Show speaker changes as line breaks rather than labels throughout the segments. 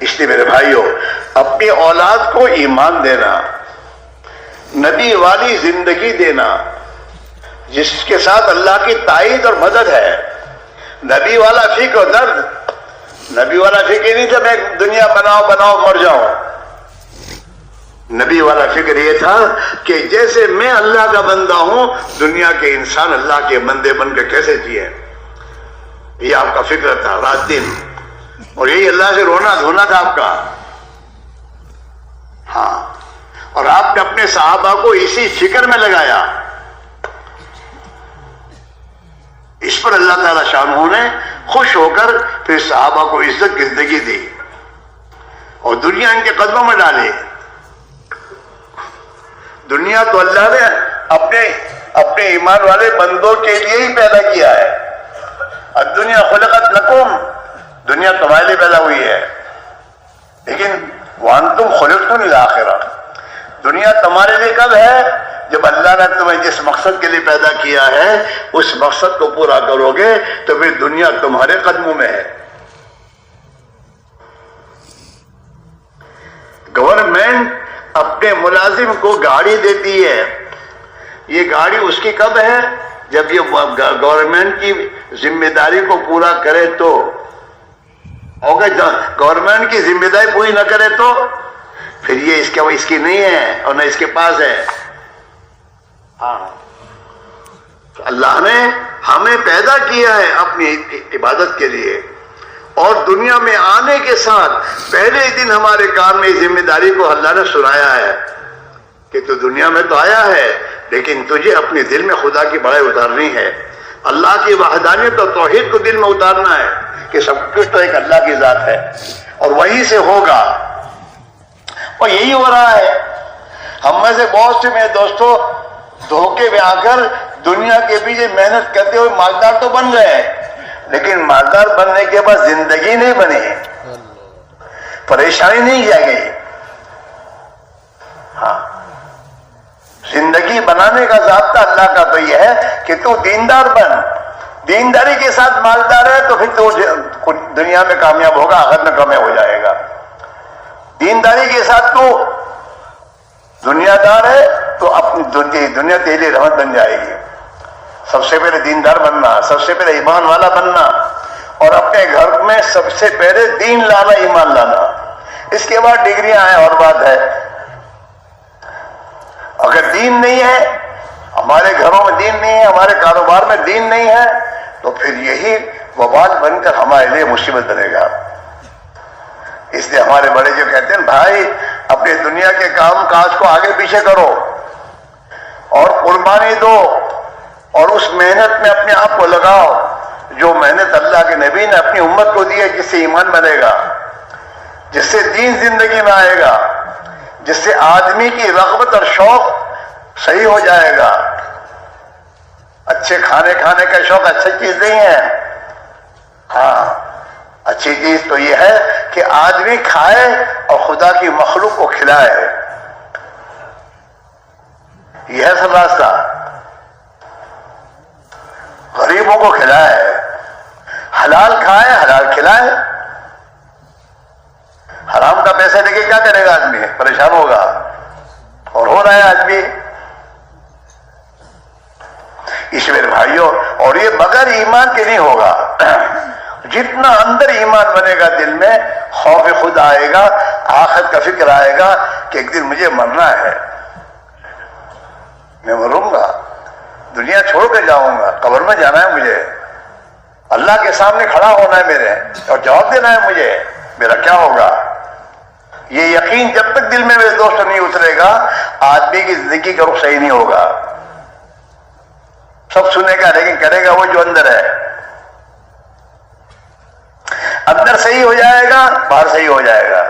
اس لیے میرے بھائیوں، اپنی اولاد کو ایمان دینا، نبی والی زندگی دینا جس کے ساتھ اللہ کی تائید اور مدد ہے، نبی والا فکر و درد، نبی والا فکر نہیں تھا میں دنیا بناؤ مر جاؤں، نبی والا فکر یہ تھا کہ جیسے میں اللہ کا بندہ ہوں دنیا کے انسان اللہ کے بندے بن کے کیسے جیے، یہ آپ کا فکر تھا رات دن، اور یہی اللہ سے رونا دھونا تھا آپ کا۔ ہاں، اور آپ نے اپنے صحابہ کو اسی فکر میں لگایا، اس پر اللہ تعالی شانہ نے خوش ہو کر پھر صحابہ کو عزت کی زندگی دی اور دنیا ان کے قدموں میں ڈالی۔ دنیا تو اللہ نے اپنے ایمان والے بندوں کے لیے ہی پیدا کیا ہے، الدنیا خلقت لکم، دنیا تمہارے لیے پیدا ہوئی ہے، لیکن وانتم خلقتم للآخرہ، دنیا تمہارے لیے کب ہے؟ جب اللہ نے تمہیں جس مقصد کے لیے پیدا کیا ہے اس مقصد کو پورا کرو گے تو پھر دنیا تمہارے قدموں میں ہے۔ گورنمنٹ اپنے ملازم کو گاڑی دیتی ہے، یہ گاڑی اس کی کب ہے؟ جب یہ گورنمنٹ کی ذمہ داری کو پورا کرے تو، اور گورنمنٹ کی ذمہ داری پوری نہ کرے تو پھر یہ اس کی نہیں ہے اور نہ اس کے پاس ہے۔ ہاں، اللہ نے ہمیں پیدا کیا ہے اپنی عبادت کے لیے، اور دنیا میں آنے کے ساتھ پہلے دن ہمارے کام میں ذمہ داری کو اللہ نے سنایا ہے کہ تو دنیا میں تو آیا ہے لیکن تجھے اپنے دل میں خدا کی بڑائی اتارنی ہے، اللہ کی وحدانیت اور توحید کو دل میں اتارنا ہے کہ سب کچھ تو ایک اللہ کی ذات ہے اور وہی سے ہوگا، اور یہی ہو رہا ہے۔ ہم میں سے بہت سے میرے دوستوں دھوکے میں آ کر دنیا کے پیچھے محنت کرتے ہوئے مالدار تو بن گئے لیکن مالدار بننے کے بعد زندگی نہیں بنی، پریشانی نہیں کیا گئی۔ ہاں، زندگی بنانے کا ضابطہ اللہ کا تو یہ ہے کہ تو دیندار بن، دینداری کے ساتھ مالدار ہے تو پھر تو دنیا میں کامیاب ہوگا، آخرت میں کامیاب ہو جائے گا۔ دینداری کے ساتھ تو دنیا دار ہے تو اپنی دنیا تیری رحمت بن جائے گی۔ سب سے پہلے دیندار بننا، سب سے پہلے ایمان والا بننا، اور اپنے گھر میں سب سے پہلے دین لانا، ایمان لانا، اس کے بعد ڈگریاں ہیں اور بات ہے۔ اگر دین نہیں ہے، ہمارے گھروں میں دین نہیں ہے، ہمارے کاروبار میں دین نہیں ہے تو پھر یہی وبال بن کر ہمارے لیے مصیبت بنے گا۔ اس لیے ہمارے بڑے جو کہتے ہیں بھائی اپنی دنیا کے کام کاج کو آگے پیچھے کرو اور قربانی دو اور اس محنت میں اپنے آپ کو لگاؤ جو محنت اللہ کے نبی نے اپنی امت کو دی ہے، جس سے ایمان بنے گا، جس سے دین زندگی میں آئے گا، جس سے آدمی کی رغبت اور شوق صحیح ہو جائے گا۔ اچھے کھانے کا شوق اچھی چیز نہیں ہے، ہاں اچھی چیز تو یہ ہے کہ آدمی کھائے اور خدا کی مخلوق کو کھلائے، یہ ہے سب راستہ، غریبوں کو کھلائے، حلال کھائے حلال کھلائے۔ حرام کا پیسہ لے کے کیا کرے گا آدمی؟ پریشان ہوگا، اور ہو رہا ہے آدمی۔ اس میرے بھائیوں، اور یہ بغیر ایمان کے نہیں ہوگا۔ جتنا اندر ایمان بنے گا دل میں، خوف خدا آئے گا، آخرت کا فکر آئے گا کہ ایک دن مجھے مرنا ہے، میں مروں گا، دنیا چھوڑ کے جاؤں گا، قبر میں جانا ہے مجھے، اللہ کے سامنے کھڑا ہونا ہے میرے اور جواب دینا ہے مجھے، میرا کیا ہوگا؟ یہ یقین جب تک دل میں میرے دوست نہیں اترے گا آدمی کی زندگی کا رخ صحیح نہیں ہوگا۔ سب سنے گا لیکن کرے گا وہ جو اندر ہے۔ اندر صحیح ہو جائے گا باہر صحیح ہو جائے گا۔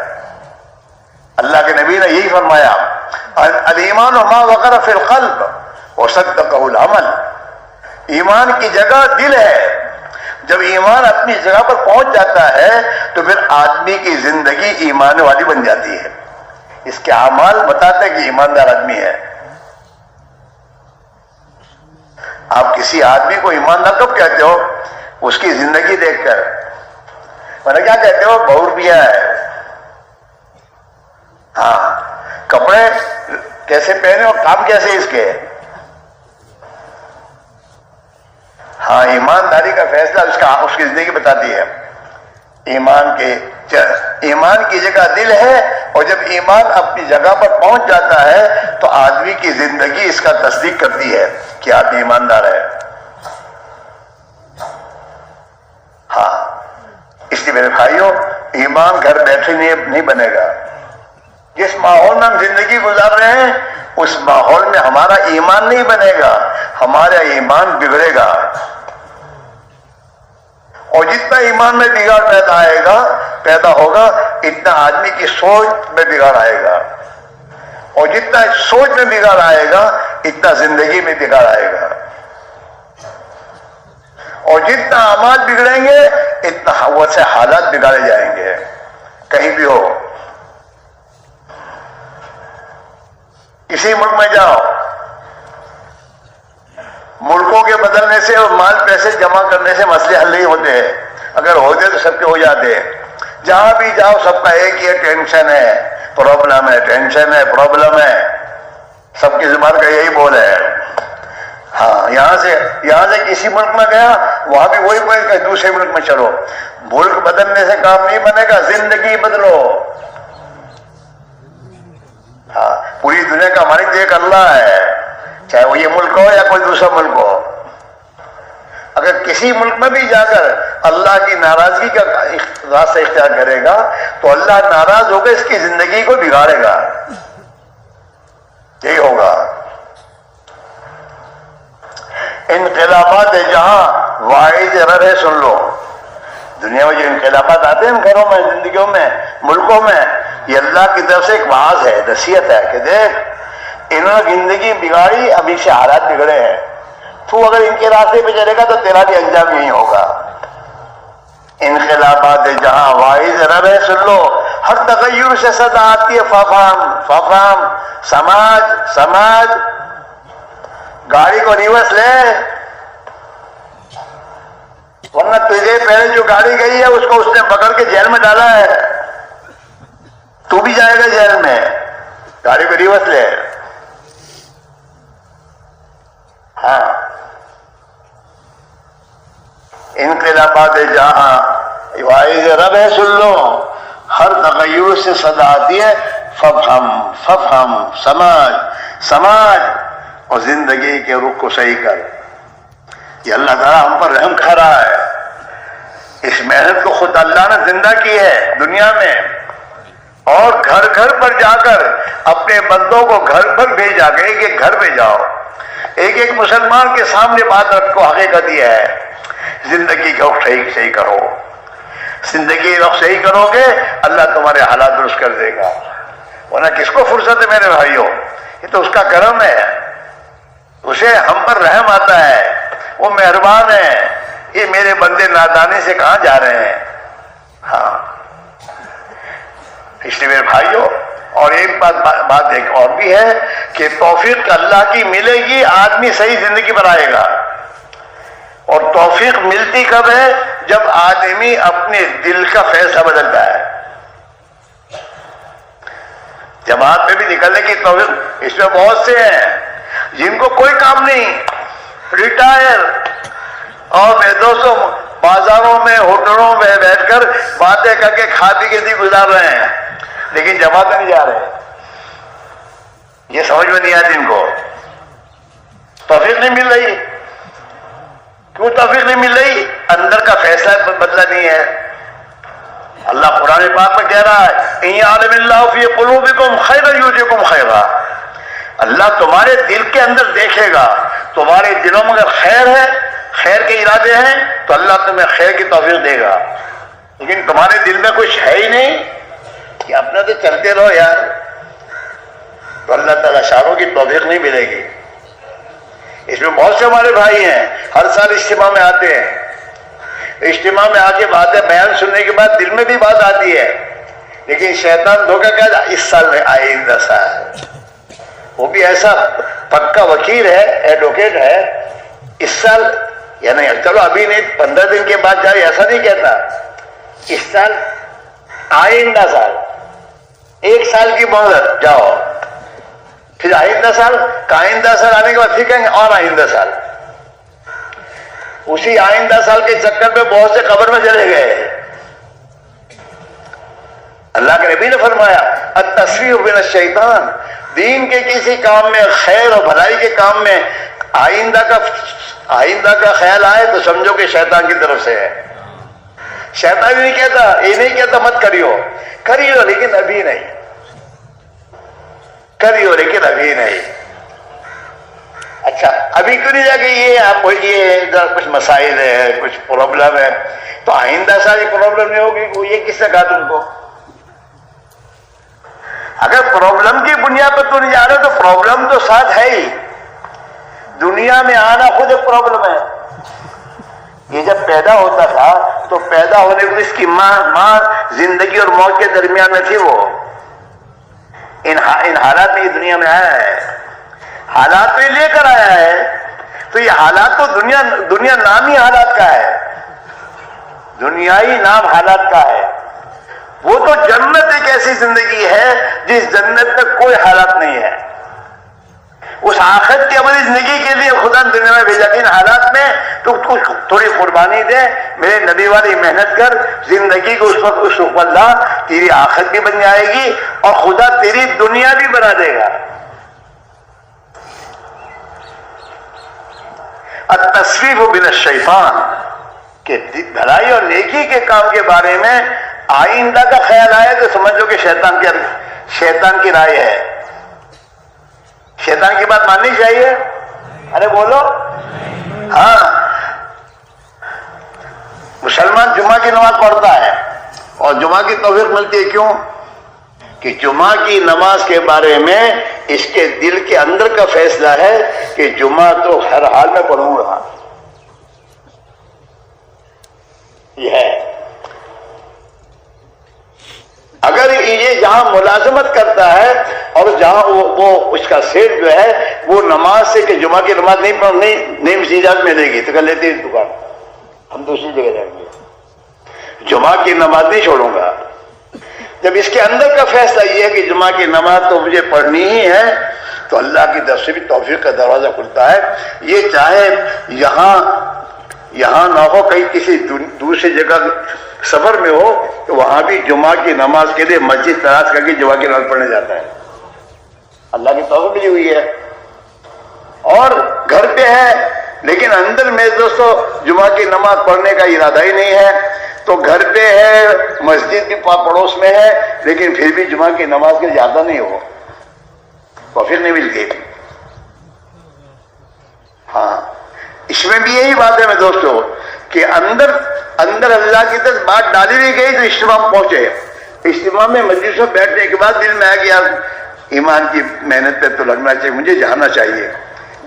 اللہ کے نبی نے یہی فرمایا، الایمان ما وقر فی القلب وصدقہ العمل، ایمان کی جگہ دل ہے، جب ایمان اپنی جگہ پر پہنچ جاتا ہے تو پھر آدمی کی زندگی ایمان والی بن جاتی ہے، اس کے اعمال بتاتے ہیں کہ ایماندار آدمی ہے۔ آپ کسی آدمی کو ایماندار کب کہتے ہو؟ اس کی زندگی دیکھ کر۔ میں نے کیا کہتے ہو؟ بہو روپیہ ہے، ہاں کپڑے کیسے پہنے اور کام کیسے اس کے. ہاں ایمانداری کا فیصلہ اس کی زندگی بتاتی ہے. ایمان کی جگہ دل ہے، اور جب ایمان اپنی جگہ پر پہنچ جاتا ہے تو آدمی کی زندگی اس کا تصدیق کرتی ہے کہ آدمی ایماندار ہے. ہاں اس لیے میرے بھائیوں، ایمان گھر بیٹھے نہیں بنے گا. جس ماحول میں ہم زندگی گزار رہے ہیں اس ماحول میں ہمارا ایمان نہیں بنے گا، ہمارا ایمان بگڑے گا. اور جتنا ایمان میں بگاڑ پیدا ہوگا اتنا آدمی کی سوچ میں بگاڑ آئے گا، اور جتنا سوچ میں بگاڑ آئے گا اتنا زندگی میں بگاڑ آئے گا. اور جتنا اعمال بگڑیں گے اتنا ویسے حالات بگاڑے جائیں گے کہیں بھی ہو. کسی ملک میں جاؤ، ملکوں کے بدلنے سے اور مال پیسے جمع کرنے سے مسئلے حل نہیں ہوتے ہیں. اگر ہوتے تو سب کے ہو جاتے. جہاں بھی جاؤ سب کا ایک ہی ٹینشن ہے، پرابلم ہے، ٹینشن ہے، پرابلم ہے. سب کی زبان کا یہی بول ہے. ہاں یہاں سے کسی ملک میں گیا، وہاں بھی وہی بول کہ دوسرے ملک میں چلو. ملک بدلنے سے کام نہیں بنے گا، زندگی بدلو. ہاں پوری دنیا کا مالک ایک اللہ ہے، چاہے وہ یہ ملک ہو یا کوئی دوسرا ملک ہو. اگر کسی ملک میں بھی جا کر اللہ کی ناراضگی کا راستہ اختیار کرے گا تو اللہ ناراض ہو کر اس کی زندگی کو بگاڑے گا. یہی ہوگا. انقلابات جہاں واحد رب ہے، سن لو. دنیا میں جو انقلابات آتے ہیں گھروں میں، زندگیوں میں، ملکوں میں، یہ اللہ کی طرف سے ایک واعظ ہے، نصیحت ہے کہ دیکھ انہوں نے زندگی بگاڑی، ابھی سے حالات بگڑے ہیں. تو اگر ان کے راستے پہ چلے گا تو تیرا بھی انجام یہی ہوگا. انقلابات جہاں واحد رب ہے، سن لو. ہر تغیر سے صدا آتی ہے فافام. سماج گاڑی کو ریورس لے، ورنہ تجھے پہلے جو گاڑی گئی ہے اس کو اس نے پکڑ کے جیل میں ڈالا ہے، تو بھی جائے گا جیل میں. گاڑی کو ریورس لے. ہاں انقلابات جہاں واحد رب ہے، سن لو. ہر تغیر سے صدا آتی ہے ففہم. سماج اور زندگی کے رخ کو صحیح کر. یہ اللہ تعالیٰ ہم پر رحم کھا رہا ہے. اس محنت کو خود اللہ نے زندہ کی ہے دنیا میں، اور گھر گھر پر جا کر اپنے بندوں کو گھر پر بھیجا کہ ایک ایک گھر میں جاؤ، ایک ایک مسلمان کے سامنے بات رکھو. حقیقت یہ ہے زندگی کا رخ صحیح کرو. زندگی رخ صحیح کرو گے اللہ تمہارے حالات درست کر دے گا. ورنہ کس کو فرصت ہے میرے بھائیوں؟ یہ تو اس کا کرم ہے، اسے ہم پر رحم آتا ہے، وہ مہربان ہے. یہ میرے بندے نادانی سے کہاں جا رہے ہیں. ہاں اس لیے میرے بھائیوں، اور ایک بات ایک اور بھی ہے کہ توفیق اللہ کی ملے گی، آدمی صحیح زندگی بنائے گا. اور توفیق ملتی کب ہے؟ جب آدمی اپنے دل کا فیصلہ بدلتا ہے. جماعت میں بھی نکلنے کی توفیق، اس میں بہت سے ہیں جن کو کوئی کام نہیں، ریٹائر، اور میرے دوستوں بازاروں میں ہوٹلوں میں بیٹھ کر باتیں کر کے کھا پی کے دن گزار رہے ہیں، لیکن جماعت میں نہیں جا رہے. یہ سمجھ میں نہیں آتی ان کو. توفیق نہیں مل رہی. کیوں توفیق نہیں مل رہی؟ اندر کا فیصلہ بدلا نہیں ہے. اللہ قرآن پاک میں کہہ رہا ہے ان یعلم اللہ فی قلوبکم خیرا یؤتکم خیرا. اللہ تمہارے دل کے اندر دیکھے گا، تمہارے دلوں میں اگر خیر ہے، خیر کے ارادے ہیں تو اللہ تمہیں خیر کی توفیق دے گا. لیکن تمہارے دل میں کچھ ہے ہی نہیں کہ اپنا تو چلتے رہو یار، تو اللہ تعالیٰ شانوں کی توفیق نہیں ملے گی. اس میں بہت سے ہمارے بھائی ہیں ہر سال اجتماع میں آتے ہیں، اجتماع میں آ کے باتیں بیان سننے کے بعد دل میں بھی بات آتی ہے، لیکن شیطان دھوکہ کہتا ہے اس سال میں آئندہ سال. وہ بھی ایسا پکا وکیل ہے، ایڈوکیٹ ہے، اس سال یعنی چلو ابھی نہیں 15 دن کے بعد جائے، ایسا نہیں کہتا. اس سال آئندہ سال 1 سال کی مہلت، جاؤ، پھر آئندہ سال آنے کے بعد پھر کہیں گے اور آئندہ سال. اسی آئندہ سال کے چکر میں بہت سے قبر میں چلے گئے. اللہ کے نبی نے فرمایا التسویف من الشیطان، دین کے کسی کام میں، خیر اور بھلائی کے کام میں آئندہ کا خیال آئے تو سمجھو کہ شیطان کی طرف سے ہے. شیطان یہ نہیں کہتا مت کریو لیکن ابھی نہیں، کریو لیکن ابھی نہیں. اچھا ابھی کیوں نہیں جا کے یہ آپ کو یہ کچھ مسائل ہے، کچھ پرابلم ہے، تو آئندہ سال یہ پرابلم نہیں ہوگی. یہ کس نے کہا تم کو؟ اگر پرابلم کی بنیاد پر تو نہیں جا رہے تو پرابلم تو ساتھ ہے ہی. دنیا میں آنا خود ایک پرابلم ہے. یہ جب پیدا ہوتا تھا تو پیدا ہونے کو اس کی ماں زندگی اور موت کے درمیان میں تھی. وہ ان حالات میں یہ دنیا میں آیا ہے، حالات میں لے کر آیا ہے. تو یہ حالات تو دنیا نامی حالات کا ہے، دنیائی نام حالات کا ہے. وہ تو جنت ایک ایسی زندگی ہے جس جنت میں کوئی حالات نہیں ہے. اس آخرت کی ابدی زندگی کے لیے خدا نے دنیا میں بھیجا کہ ان حالات میں تو تھوڑی قربانی دے، میرے نبی والی محنت کر، زندگی کو اس وقت اللہ تیری آخرت بھی بن جائے گی اور خدا تیری دنیا بھی بنا دے گا. التسویف من الشیطان، کہ بھلائی اور نیکی کے کام کے بارے میں آئندہ کا خیال آئے تو سمجھو کہ شیطان کی رائے ہے. شیطان کی بات ماننی چاہیے. ارے بولو. ہاں، مسلمان جمعہ کی نماز پڑھتا ہے اور جمعہ کی توفیق ملتی ہے. کیوں؟ کہ جمعہ کی نماز کے بارے میں اس کے دل کے اندر کا فیصلہ ہے کہ جمعہ تو ہر حال میں پڑھوں گا. یہ ہے. اگر یہ جہاں ملازمت کرتا ہے اور جہاں وہ اس کا سیل جو ہے وہ نماز سے کہ جمعہ کی نماز نہیں مسجد ملے گی تو کر لیتے ہیں دکان، ہم دوسری جگہ جائیں گے، جمعہ کی نماز نہیں چھوڑوں گا. جب اس کے اندر کا فیصلہ یہ ہے کہ جمعہ کی نماز تو مجھے پڑھنی ہی ہے تو اللہ کی طرف سے بھی توفیق کا دروازہ کھلتا ہے. یہ چاہے یہاں نہ ہو، کہیں کسی دوسری جگہ سفر میں ہو تو وہاں بھی جمعہ کی نماز کے لیے مسجد تلاش کر کے جمعہ کی نماز پڑھنے جاتا ہے. اللہ کی توفیق ملی ہوئی ہے. اور گھر پہ ہے لیکن اندر میں دوستو جمعہ کی نماز پڑھنے کا ارادہ ہی نہیں ہے، تو گھر پہ ہے، مسجد بھی پڑوس میں ہے لیکن پھر بھی جمعہ کی نماز کے لیے جاتا نہیں ہو، توفیق نہیں ملتی. ہاں، اس میں بھی یہی بات ہے میں دوستو کہ اندر اللہ کی طرف بات ڈالی بھی گئی تو اجتماع پہنچے. اجتماع میں مجلس میں بیٹھنے کے بعد دل میں آیا کہ یار ایمان کی محنت پہ تو لگنا چاہیے، مجھے جانا چاہیے.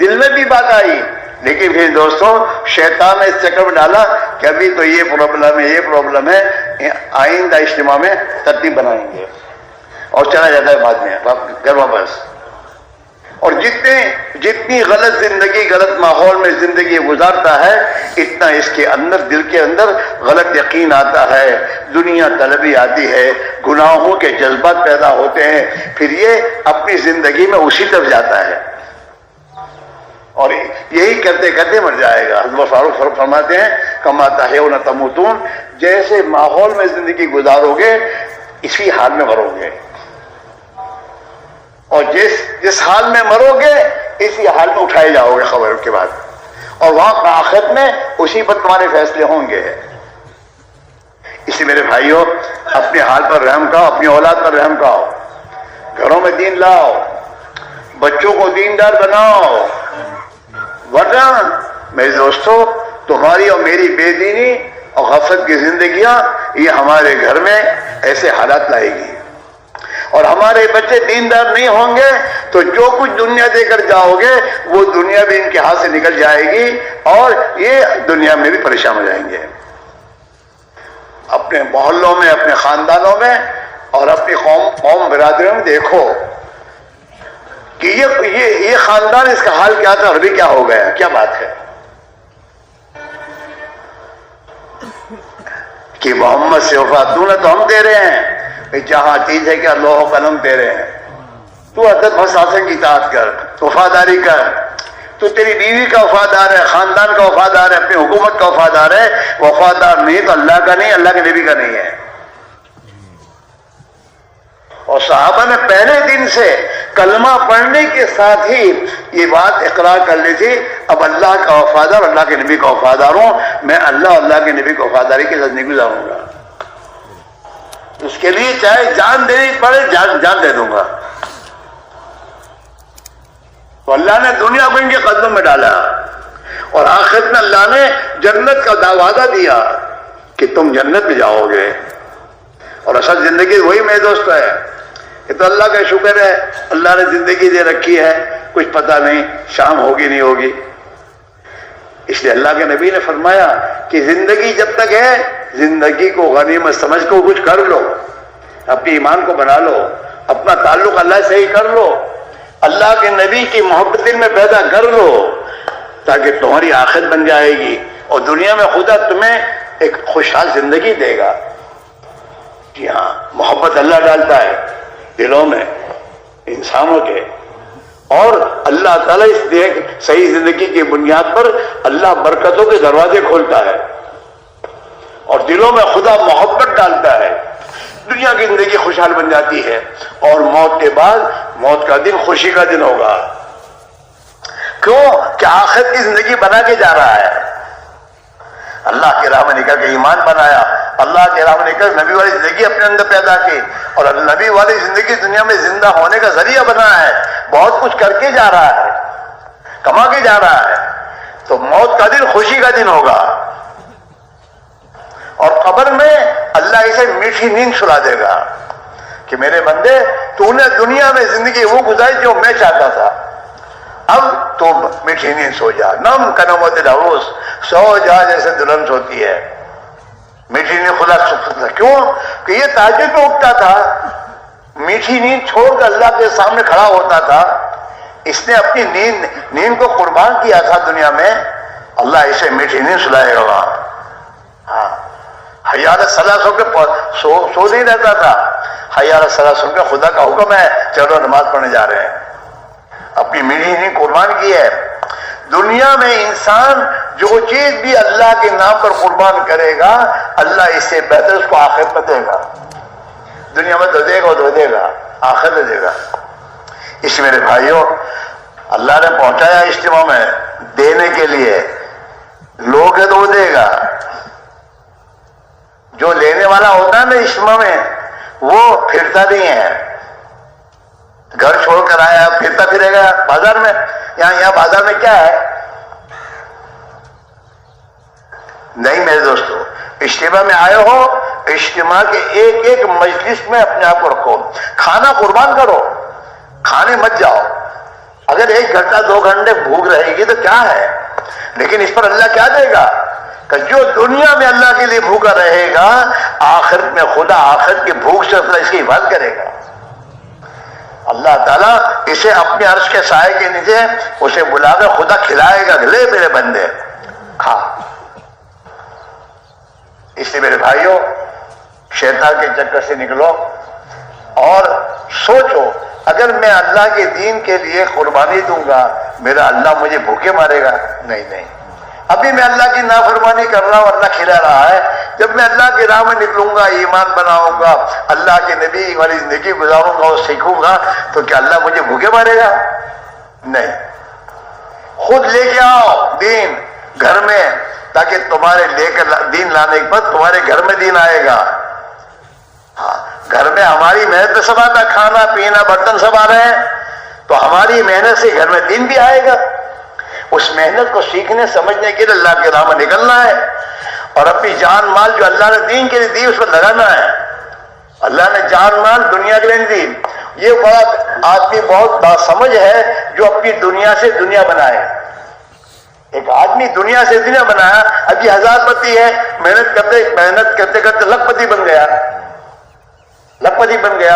دل میں بھی بات آئی لیکن پھر دوستو شیطان نے اس چکر میں ڈالا کہ ابھی تو یہ پرابلم ہے، آئندہ اجتماع میں ترتیب بنائیں گے، اور چلا جاتا ہے بعد میں گھر واپس. اور جتنی غلط زندگی، غلط ماحول میں زندگی گزارتا ہے اتنا اس کے اندر، دل کے اندر غلط یقین آتا ہے، دنیا طلبی آتی ہے، گناہوں کے جذبات پیدا ہوتے ہیں، پھر یہ اپنی زندگی میں اسی طرف جاتا ہے اور یہی کرتے کرتے مر جائے گا. حضرت فاروق فرماتے ہیں کما تحیون تموتون، جیسے ماحول میں زندگی گزارو گے اسی حال میں مرو گے، اور جس حال میں مرو گے اسی حال میں اٹھائے جاؤ گے خبر کے بعد، اور وہاں آخرت میں اسی پر تمہارے فیصلے ہوں گے. اس لیے میرے بھائیوں اپنے حال پر رحم کھاؤ، اپنی اولاد پر رحم کھاؤ، گھروں میں دین لاؤ، بچوں کو دیندار بناؤ، ورنہ میرے دوستو تمہاری اور میری بے دینی اور غفلت کی زندگیاں یہ ہمارے گھر میں ایسے حالات لائے گی، اور ہمارے بچے دیندار نہیں ہوں گے تو جو کچھ دنیا دے کر جاؤ گے وہ دنیا بھی ان کے ہاتھ سے نکل جائے گی اور یہ دنیا میں بھی پریشان ہو جائیں گے. اپنے محلوں میں، اپنے خاندانوں میں اور اپنی قوم برادریوں میں دیکھو کہ یہ خاندان، اس کا حال کیا تھا اور ابھی کیا ہو گیا، کیا بات ہے کہ محمد سے وفات تو ہم دے رہے ہیں، جہاں چیز ہے کہ اللہ و قلم تیرے ہیں، تو حضرت حسن کی اطاعت کر، وفاداری کر. تو تیری بیوی کا وفادار ہے، خاندان کا وفادار ہے، اپنی حکومت کا وفادار ہے. وفادار نہیں تو اللہ کا نہیں، اللہ کے نبی کا نہیں ہے. اور صحابہ نے پہلے دن سے کلمہ پڑھنے کے ساتھ ہی یہ بات اقرار کر لی تھی، اب اللہ کا وفادار، اللہ کے نبی کا وفادار ہوں، میں اللہ اور اللہ کے نبی کو وفاداری کے ساتھ نہیں گزاروں گا. اس کے لیے چاہے جان دینی پڑے جان دے دوں گا. تو اللہ نے دنیا کو ان کے قدموں میں ڈالا، اور آخرت میں اللہ نے جنت کا وعدہ دیا کہ تم جنت میں جاؤ گے. اور اصل زندگی وہی میرے دوست ہے. یہ تو اللہ کا شکر ہے، اللہ نے زندگی دے رکھی ہے، کچھ پتہ نہیں شام ہوگی نہیں ہوگی. اس لیے اللہ کے نبی نے فرمایا کہ زندگی جب تک ہے، زندگی کو غنیمت سمجھ کو کچھ کر لو، اپنے ایمان کو بنا لو، اپنا تعلق اللہ سے ہی کر لو، اللہ کے نبی کی محبت دل میں پیدا کر لو، تاکہ تمہاری آخرت بن جائے گی اور دنیا میں خدا تمہیں ایک خوشحال زندگی دے گا. جی ہاں، محبت اللہ ڈالتا ہے دلوں میں انسانوں کے، اور اللہ تعالیٰ اس صحیح زندگی کی بنیاد پر اللہ برکتوں کے دروازے کھولتا ہے اور دلوں میں خدا محبت ڈالتا ہے. دنیا کی زندگی خوشحال بن جاتی ہے، اور موت کے بعد موت کا دن خوشی کا دن ہوگا. کیوں کہ آخرت کی زندگی بنا کے جا رہا ہے. اللہ کے راہ میں نکل کے ایمان بنایا، اللہ کے راہ میں نکل نبی والی زندگی اپنے اندر پیدا کی، اور نبی والی زندگی دنیا میں زندہ ہونے کا ذریعہ بنا ہے. بہت کچھ کر کے جا رہا ہے، کما کے جا رہا ہے. تو موت کا دن خوشی کا دن ہوگا، اور قبر میں اللہ اسے میٹھی نیند سلا دے گا کہ میرے بندے تو نے دنیا میں زندگی وہ گزاری جو میں چاہتا تھا، اب تو میٹھی نیند سو جا. نم کنمت العروس، سو جا جیسے دلہن سوتی ہے. میٹھی نیند خدا سکتا. کیوں کہ یہ تہجد میں اٹھتا تھا، میٹھی نیند چھوڑ کر اللہ کے سامنے کھڑا ہوتا تھا. اس نے اپنی نیند کو قربان کیا تھا دنیا میں، اللہ اسے میٹھی نیند سلائے گا وہاں. ہاں، حی علی الصلاۃ سن کے سو نہیں رہتا تھا. حی علی الصلاۃ سن کے خدا کا حکم ہے چلو نماز پڑھنے جا رہے ہیں. اپنی میٹھی نیند قربان کی ہے. دنیا میں انسان جو چیز بھی اللہ کے نام پر قربان کرے گا، اللہ اس سے بہتر اس کو آخرت میں دے گا. دنیا میں تو دے گا، آخرت میں دے گا. اس میرے بھائیوں، اللہ نے پہنچایا اجتماع میں دینے کے لیے. لوگ ہے تو وہ دے گا. جو لینے والا ہوتا ہے نا اجتماع میں، وہ پھرتا نہیں ہے. گھر چھوڑ کر آیا پھرتا پھرے گا بازار میں. یہاں بازار میں کیا ہے؟ نہیں میرے دوستو، اجتماع میں آئے ہو، اجتماع کے ایک ایک مجلس میں اپنے آپ کو رکھو. کھانا قربان کرو، کھانے مت جاؤ. اگر 1 گھنٹہ 2 گھنٹے بھوک رہے گی تو کیا ہے، لیکن اس پر اللہ کیا دے گا کہ جو دنیا میں اللہ کے لیے بھوکا رہے گا، آخرت میں خدا آخرت کی بھوک سے اللہ اس کی حفاظت کرے گا. اللہ تعالیٰ اسے اپنے عرش کے سائے کے نیچے اسے بلا کر خدا کھلائے گا، لے میرے بندے کھا. اس لیے میرے بھائیوں، شیطان کے چکر سے نکلو اور سوچو، اگر میں اللہ کے دین کے لیے قربانی دوں گا، میرا اللہ مجھے بھوکے مارے گا؟ نہیں. ابھی میں اللہ کی نافرمانی کر رہا ہوں، اللہ کھلا رہا ہے. جب میں اللہ کی راہ میں نکلوں گا، ایمان بناؤں گا، اللہ کے نبی والی زندگی گزاروں گا اور سیکھوں گا، تو کیا اللہ مجھے بھوکے مارے گا؟ نہیں. خود لے کے آؤ دین گھر میں، تاکہ تمہارے لے کر دین لانے کے بعد تمہارے گھر میں دین آئے گا. ہاں، گھر میں ہماری محنت سب آتا، کھانا پینا برتن سب آ رہے ہیں، تو ہماری محنت سے گھر میں دین بھی آئے گا. اس محنت کو سیکھنے سمجھنے کے لیے اللہ کے راہ میں نکلنا ہے، اور اپنی جان مال جو اللہ نے دین کے لیے دی اس پر لگانا ہے. اللہ نے جان مال دنیا کے لیے دی. یہ بڑا آدمی بہت باسمجھ ہے جو اپنی دنیا سے دنیا بنائے. ایک آدمی دنیا سے دنیا بنایا، ابھی 1000 پتی ہے، محنت کرتے کرتے لکھپتی بن گیا.